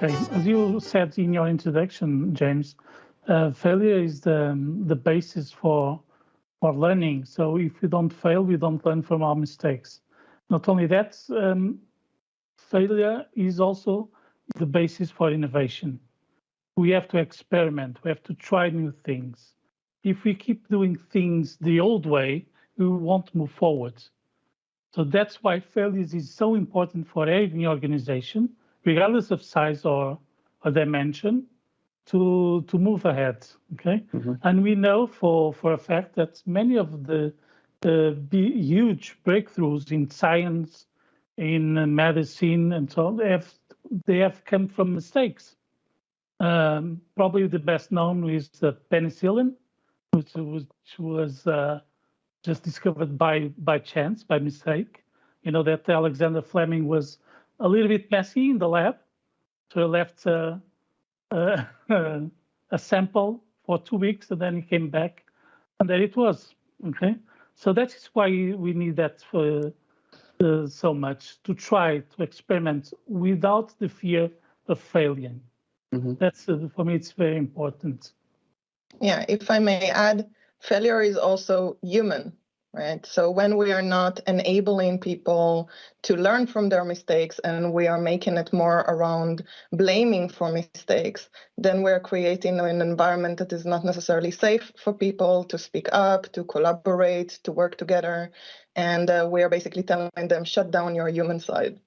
Okay, as you said in your introduction, James, failure is the basis for learning. So if we don't fail, we don't learn from our mistakes. Not only that, failure is also the basis for innovation. We have to experiment. We have to try new things. If we keep doing things the old way, we won't move forward. So that's why failures is so important for any organization, regardless of size or dimension, to move ahead. Okay, and we know for a fact that many of the huge breakthroughs in science, in medicine, and so on, they have come from mistakes. Probably the best known is the penicillin, which was just discovered by chance, by mistake. You know that Alexander Fleming was a little bit messy in the lab, so he left a sample for 2 weeks, and then he came back, and there it was. Okay, so that is why we need that for so much, to try to experiment without the fear of failing. That's for me, it's very important. Yeah, if I may add, failure is also human, right? So when we are not enabling people to learn from their mistakes and we are making it more around blaming for mistakes, then we're creating an environment that is not necessarily safe for people to speak up, to collaborate, to work together. And we are basically telling them, shut down your human side.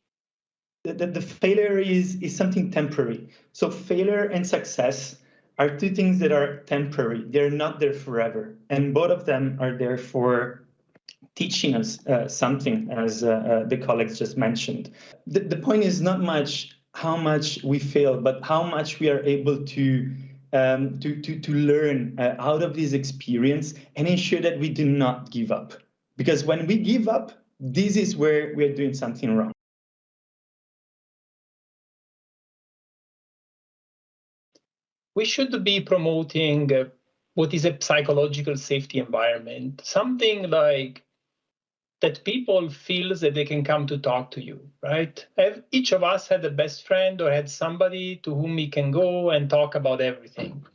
The failure is something temporary. So failure and success are two things that are temporary. They're not there forever. And both of them are there for teaching us something, as the colleagues just mentioned. The point is not much how much we fail, but how much we are able to learn out of this experience and ensure that we do not give up. Because when we give up, this is where we are doing something wrong. We should be promoting what is a psychological safety environment, something like that people feel that they can come to talk to you, right? Each of us had a best friend or had somebody to whom he can go and talk about everything.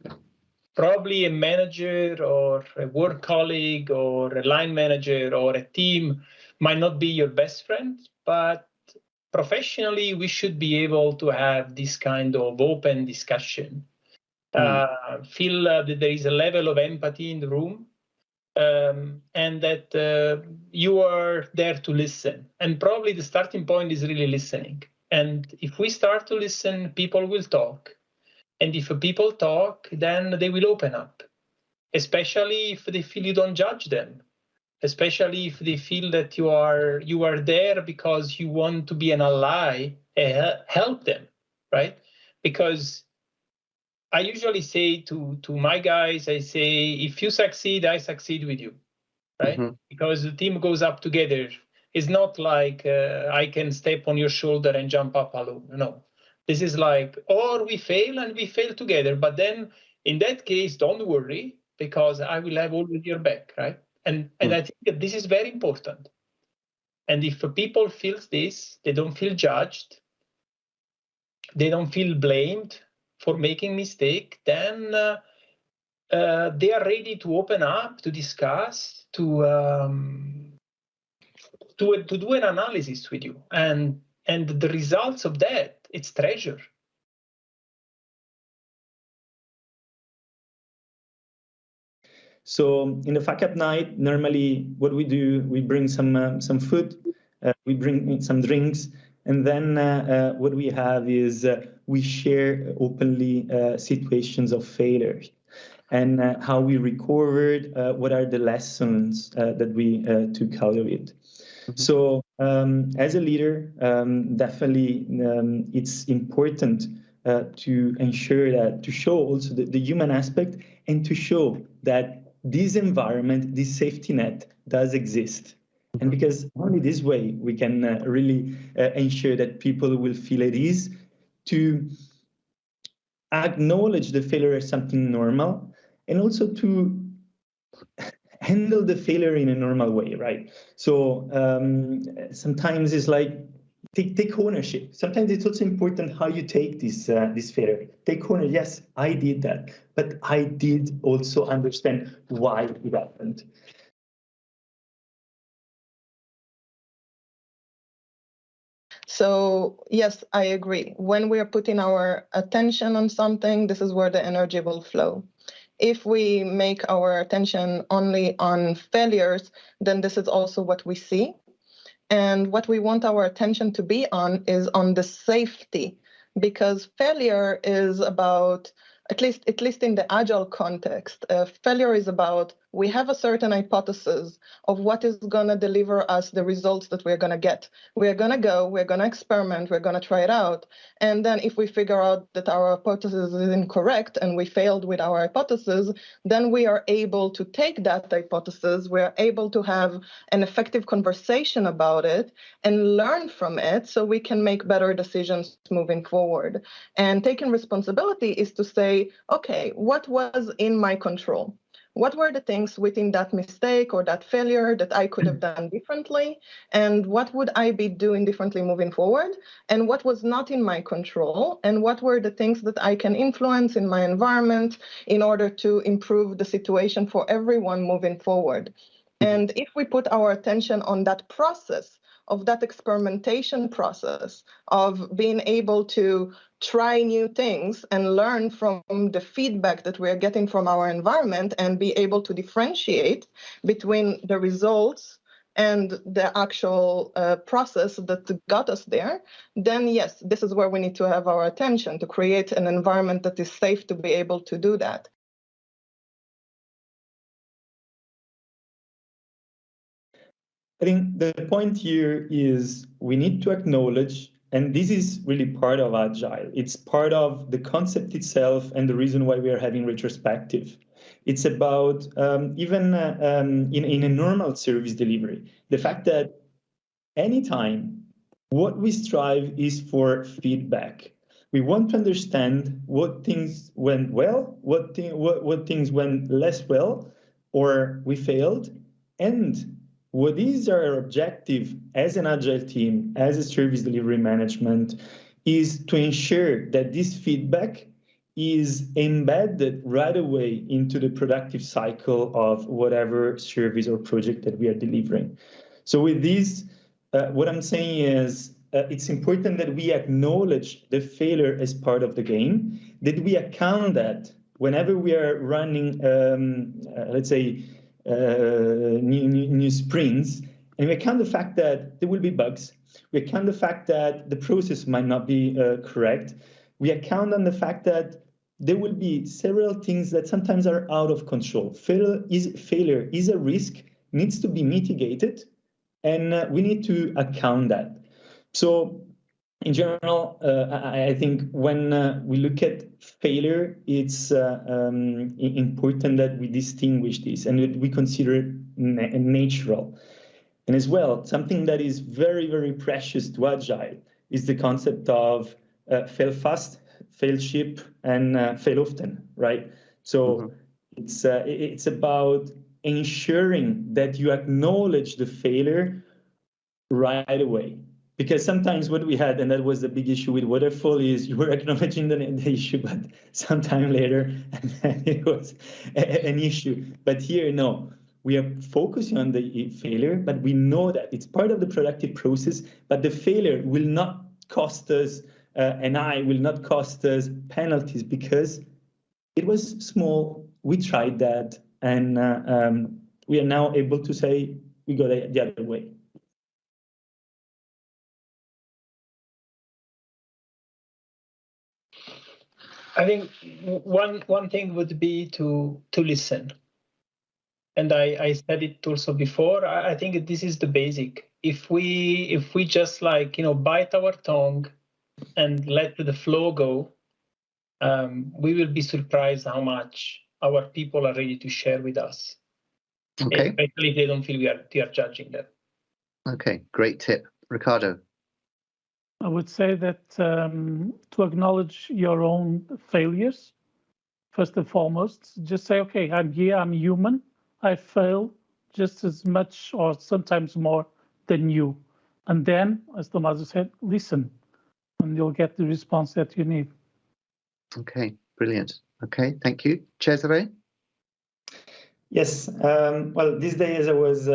Probably a manager or a work colleague or a line manager or a team might not be your best friend, but professionally, we should be able to have this kind of open discussion. Feel that there is a level of empathy in the room, and that you are there to listen. And probably the starting point is really listening. And if we start to listen, people will talk. And if people talk, then they will open up, especially if they feel you don't judge them, especially if they feel that you are there because you want to be an ally, help them, right? Because I usually say to my guys, I say, if you succeed, I succeed with you, right? Because the team goes up together. It's not like I can step on your shoulder and jump up alone. No, this is like, or we fail and we fail together. But then in that case, don't worry, because I will have always your back, right? And I think that this is very important. And if people feel this, they don't feel judged, they don't feel blamed for making mistake, then they are ready to open up, to discuss, to do an analysis with you, and the results of that, it's treasure. So in the Fuck Up Night, normally what we do, we bring some food, we bring some drinks, and then what we have is we share openly situations of failure and how we recovered, what are the lessons that we took out of it. So as a leader, definitely it's important to ensure that, to show also the human aspect, and to show that this environment, this safety net does exist. And because only this way we can really ensure that people will feel at ease to acknowledge the failure as something normal, and also to handle the failure in a normal way, right? So sometimes it's like take ownership. Sometimes it's also important how you take this failure. Take ownership. Yes, I did that, but I did also understand why it happened. So yes, I agree. When we are putting our attention on something, this is where the energy will flow. If we make our attention only on failures, then this is also what we see. And what we want our attention to be on is on the safety, because failure is about, at least in the Agile context, failure is about, we have a certain hypothesis of what is going to deliver us the results that we're going to get. We're going to go, we're going to experiment, we're going to try it out. And then if we figure out that our hypothesis is incorrect and we failed with our hypothesis, then we are able to take that hypothesis, we're able to have an effective conversation about it and learn from it so we can make better decisions moving forward. And taking responsibility is to say, okay, what was in my control? What were the things within that mistake or that failure that I could have done differently? And what would I be doing differently moving forward? And what was not in my control? And what were the things that I can influence in my environment in order to improve the situation for everyone moving forward? And if we put our attention on that process, of that experimentation process, of being able to try new things and learn from the feedback that we're getting from our environment and be able to differentiate between the results and the actual process that got us there, then yes, this is where we need to have our attention, to create an environment that is safe to be able to do that. I think the point here is we need to acknowledge, and this is really part of Agile. It's part of the concept itself and the reason why we are having retrospective. It's about even in a normal service delivery, the fact that anytime what we strive is for feedback. We want to understand what things went well, what things went less well, or we failed, and what is our objective as an Agile team, as a service delivery management, is to ensure that this feedback is embedded right away into the productive cycle of whatever service or project that we are delivering. So with this, what I'm saying is it's important that we acknowledge the failure as part of the game, that we account that whenever we are running, let's say, new sprints, and we account the fact that there will be bugs. We account the fact that the process might not be correct. We account on the fact that there will be several things that sometimes are out of control. Failure is a risk, needs to be mitigated, and we need to account that. So in general, I think when we look at failure, it's important that we distinguish this and that we consider it natural. And as well, something that is very, very precious to Agile is the concept of fail fast, fail cheap, and fail often, right? So it's about ensuring that you acknowledge the failure right away. Because sometimes what we had, and that was the big issue with Waterfall, is you were acknowledging the issue, but sometime later it was an issue. But here, no, we are focusing on the failure, but we know that it's part of the productive process, but the failure will not cost us will not cost us penalties because it was small, we tried that, and we are now able to say we go the other way. I think one thing would be to listen. And I said it also before. I think this is the basic. If we just bite our tongue and let the flow go, we will be surprised how much our people are ready to share with us. Okay. Especially if they don't feel we are judging them. Okay, great tip. Ricardo. I would say that to acknowledge your own failures, first and foremost, just say, okay, I'm here, I'm human. I fail just as much or sometimes more than you. And then, as Tommaso said, listen, and you'll get the response that you need. Okay, brilliant. Okay, thank you. Cesare? Yes. Well, these days I was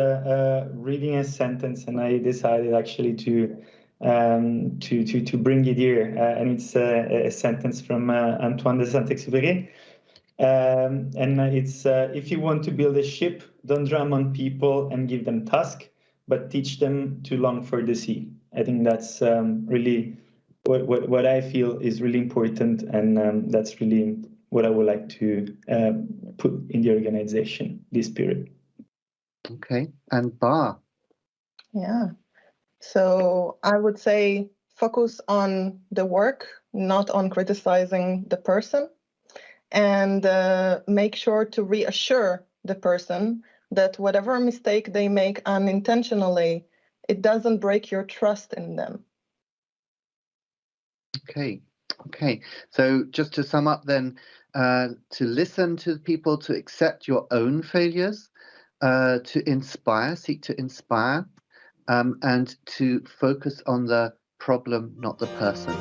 reading a sentence, and I decided actually to bring it here. And it's a sentence from Antoine de Saint-Exupéry. And it's if you want to build a ship, don't drum on people and give them tasks, but teach them to long for the sea. I think that's really what I feel is really important, and that's really what I would like to put in the organization this period. Okay, and Bar? Yeah. So I would say focus on the work, not on criticizing the person, and make sure to reassure the person that whatever mistake they make unintentionally, it doesn't break your trust in them. Okay. So just to sum up then, to listen to people, to accept your own failures, to inspire, seek to inspire, and to focus on the problem, not the person.